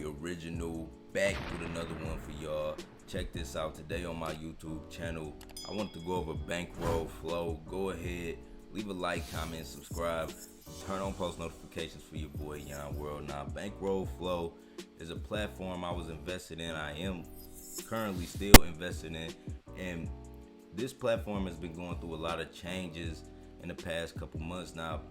original, back with another one for y'all. Check this out. Today on my YouTube channel, I want to go over Bankroll Flow. Go ahead, leave a like, comment, subscribe, turn on post notifications for your boy YON WORLD. Now, Bankroll Flow is a platform I was invested in. I am currently still invested in, and this platform has been going through a lot of changes in the past couple months now.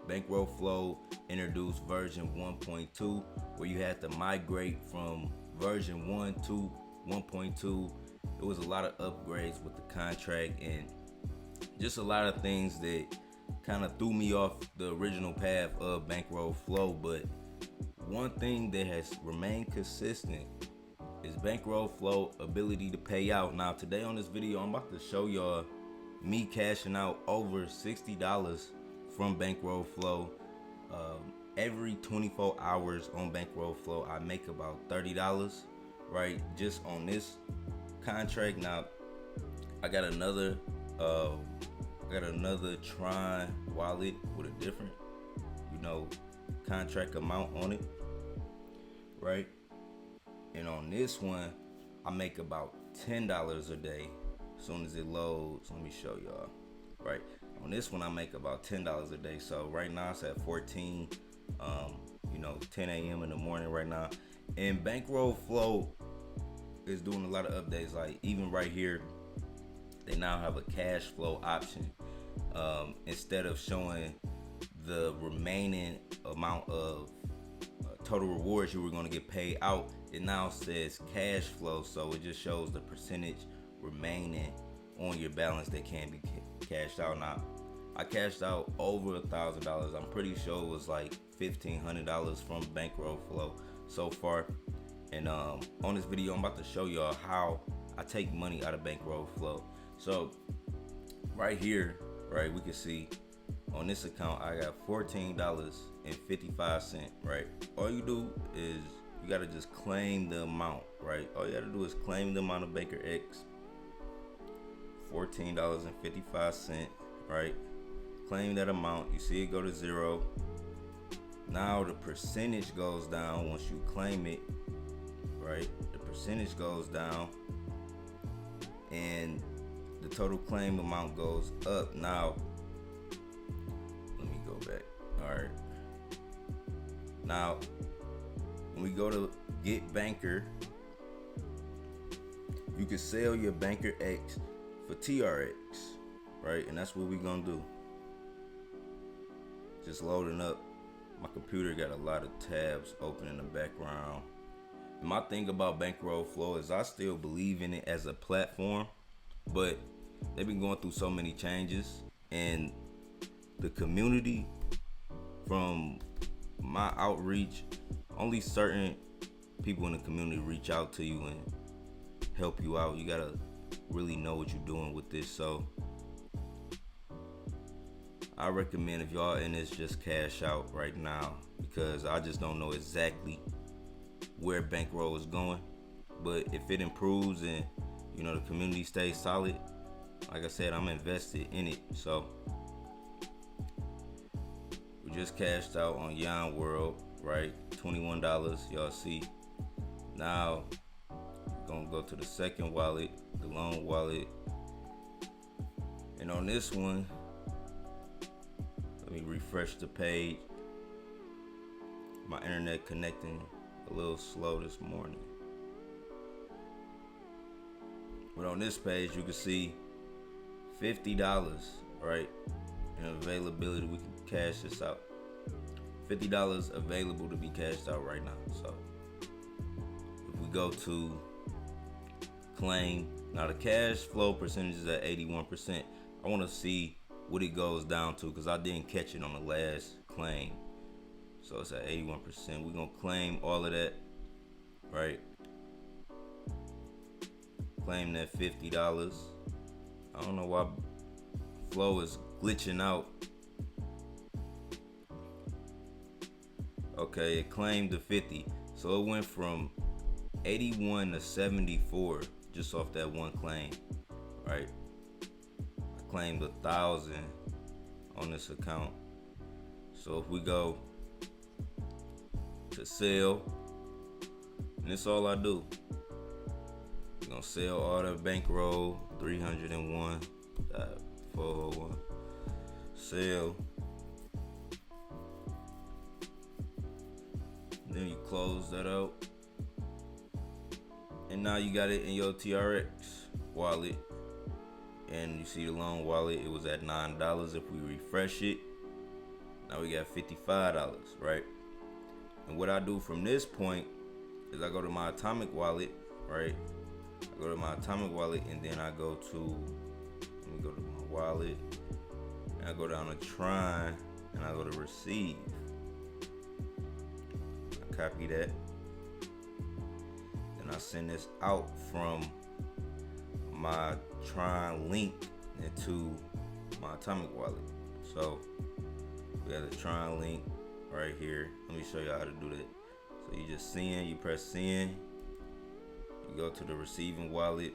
Bankroll Flow introduced version 1.2, where you had to migrate from version 1 to 1.2. It was a lot of upgrades with the contract and just a lot of things that kind of threw me off the original path of Bankroll Flow. But one thing that has remained consistent is Bankroll Flow ability to pay out. Now today on this video, I'm about to show y'all me cashing out over $60 from Bankroll Flow. Every 24 hours on Bankroll Flow, I make about $30, right? Just on this contract. Now, I got another TRON wallet with a different, contract amount on it, right? And on this one, I make about $10 a day. As soon as it loads, let me show y'all, right? On this one, I make about $10 a day. So right now it's at 14, 10 a.m. in the morning right now. And Bankroll Flow is doing a lot of updates. Like even right here, they now have a cash flow option. Instead of showing the remaining amount of total rewards you were going to get paid out, it now says cash flow. So it just shows the percentage remaining on your balance that can be cashed out. Now, I cashed out over $1,000. I'm pretty sure it was like $1,500 from Bankroll Flow so far. And on this video, I'm about to show y'all how I take money out of Bankroll Flow. So right here, right, we can see on this account I got $14.55, right? All you do is you gotta just claim the amount, right? All you gotta do is claim the amount of BNKRX, $14.55, right? Claim that amount. You see it go to zero. Now the percentage goes down once you claim it, right? The percentage goes down and the total claim amount goes up. Now let me go back. All right, now when we go to get banker, you can sell your BNKRX for TRX, right? And that's what we're gonna do. Just loading up. My computer got a lot of tabs open in the background. And my thing about Bankroll Flow is I still believe in it as a platform, but they've been going through so many changes, and the community, from my outreach, only certain people in the community reach out to you and help you out. You gotta really know what you're doing with this. So I recommend, if y'all in this, just cash out right now, because I just don't know exactly where Bankroll is going. But if it improves and the community stays solid, like I said, I'm invested in it. So we just cashed out on YON WORLD, right? $21, y'all see. Now we're gonna go to the second wallet, the loan wallet, and on this one, let me refresh the page. My internet connecting a little slow this morning. But on this page, you can see $50, right? And availability, we can cash this out. $50 available to be cashed out right now. So if we go to claim, now the cash flow percentage is at 81%. I want to see what it goes down to, because I didn't catch it on the last claim. So it's at 81%. We're gonna claim all of that, right? Claim that $50. I don't know why Flow is glitching out. Okay, it claimed the 50. So it went from 81 to 74 just off that one claim, right? I claimed 1,000 on this account. So if we go to sell, And that's all I do. We're gonna sell all the bankroll, 301.401. Sell. Then you close that out. And now you got it in your TRX wallet. And you see the loan wallet, it was at $9. If we refresh it, now we got $55, right? And what I do from this point is I go to my Atomic wallet, right? I go to my Atomic wallet and then I go to, let me go to my wallet, and I go down to TRON and I go to receive. I copy that. Then I send this out from my TronLink into my Atomic wallet. So we have the TronLink right here. Let me show you how to do that. So you just send, you press send, you go to the receiving wallet.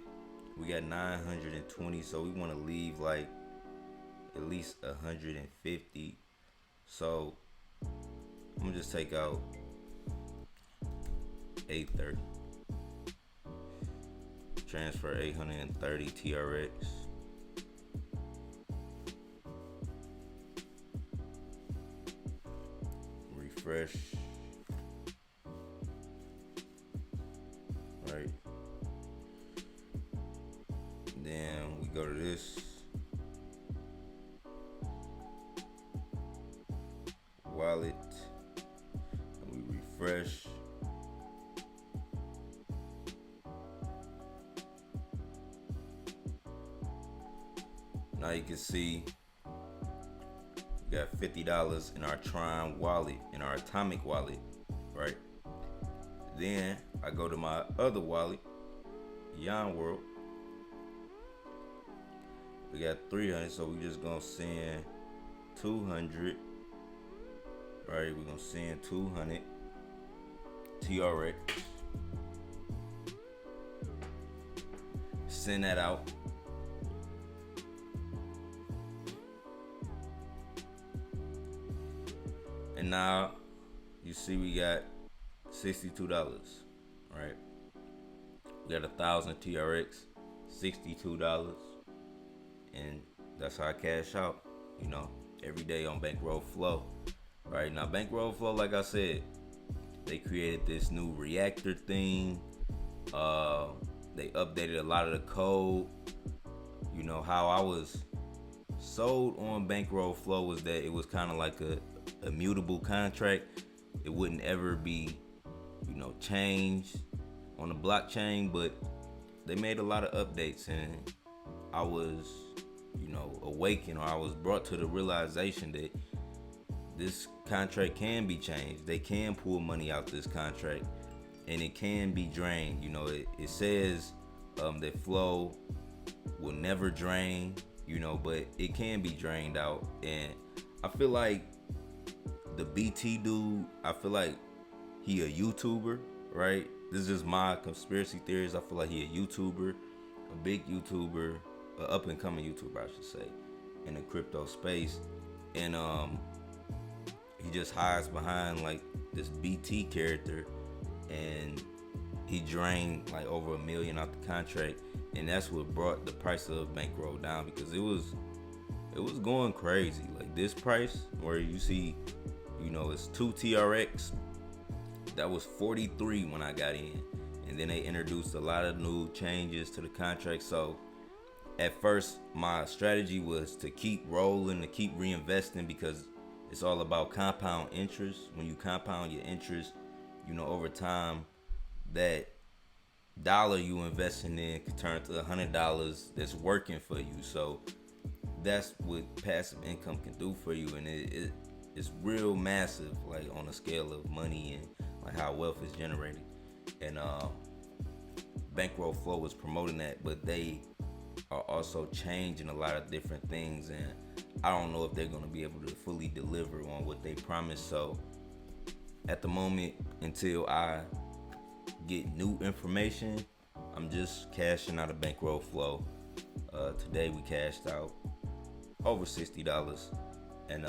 We got 920, so we want to leave like at least 150. So I'm gonna just take out 830. Transfer 830 TRX. Refresh. Right. Then we go to this wallet and we refresh. Now you can see we got $50 in our TRON wallet, in our Atomic wallet, right? Then I go to my other wallet, YON WORLD. We got 300, so we just gonna send 200, right? We're gonna send 200 TRX. Send that out. And now you see we got $62, right? We got 1,000 TRX, $62, and that's how I cash out, you know, every day on Bankroll Flow, right? Now Bankroll Flow, like I said, they created this new reactor thing. They updated a lot of the code. You know, how I was sold on Bankroll Flow was that it was kind of like a immutable contract. It wouldn't ever be, you know, changed on the blockchain, but they made a lot of updates and I was, you know, awakened, or I was brought to the realization that this contract can be changed. They can pull money out this contract and it can be drained. You know, it says that Flow will never drain, you know, but it can be drained out. And I feel like the BT dude, I feel like he a YouTuber, right? This is just my conspiracy theories. I feel like he a YouTuber, a big YouTuber, an up and coming YouTuber, I should say, in the crypto space. And he just hides behind like this BT character, and he drained like over $1 million out the contract, and that's what brought the price of Bankroll down, because it was going crazy. Like this price where you see, you know, it's 2 TRX, that was 43 when I got in, and then they introduced a lot of new changes to the contract. So at first my strategy was to keep rolling, to keep reinvesting, because it's all about compound interest. When you compound your interest, you know, over time, that dollar you investing in could turn to $100 that's working for you. So that's what passive income can do for you, and it's real massive, like on a scale of money and like how wealth is generated. And Bankroll Flow is promoting that, but they are also changing a lot of different things, and I don't know if they're going to be able to fully deliver on what they promised. So at the moment, until I get new information, I'm just cashing out of Bankroll Flow. Today we cashed out over $60, and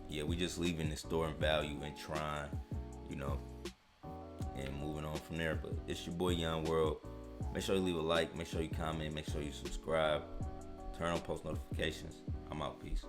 yeah, we just leaving the store in value and TRON, you know, and moving on from from there. But it's your boy Yon World. Make sure you leave a like, make sure you comment, make sure you subscribe, turn on post notifications. I'm out. Peace.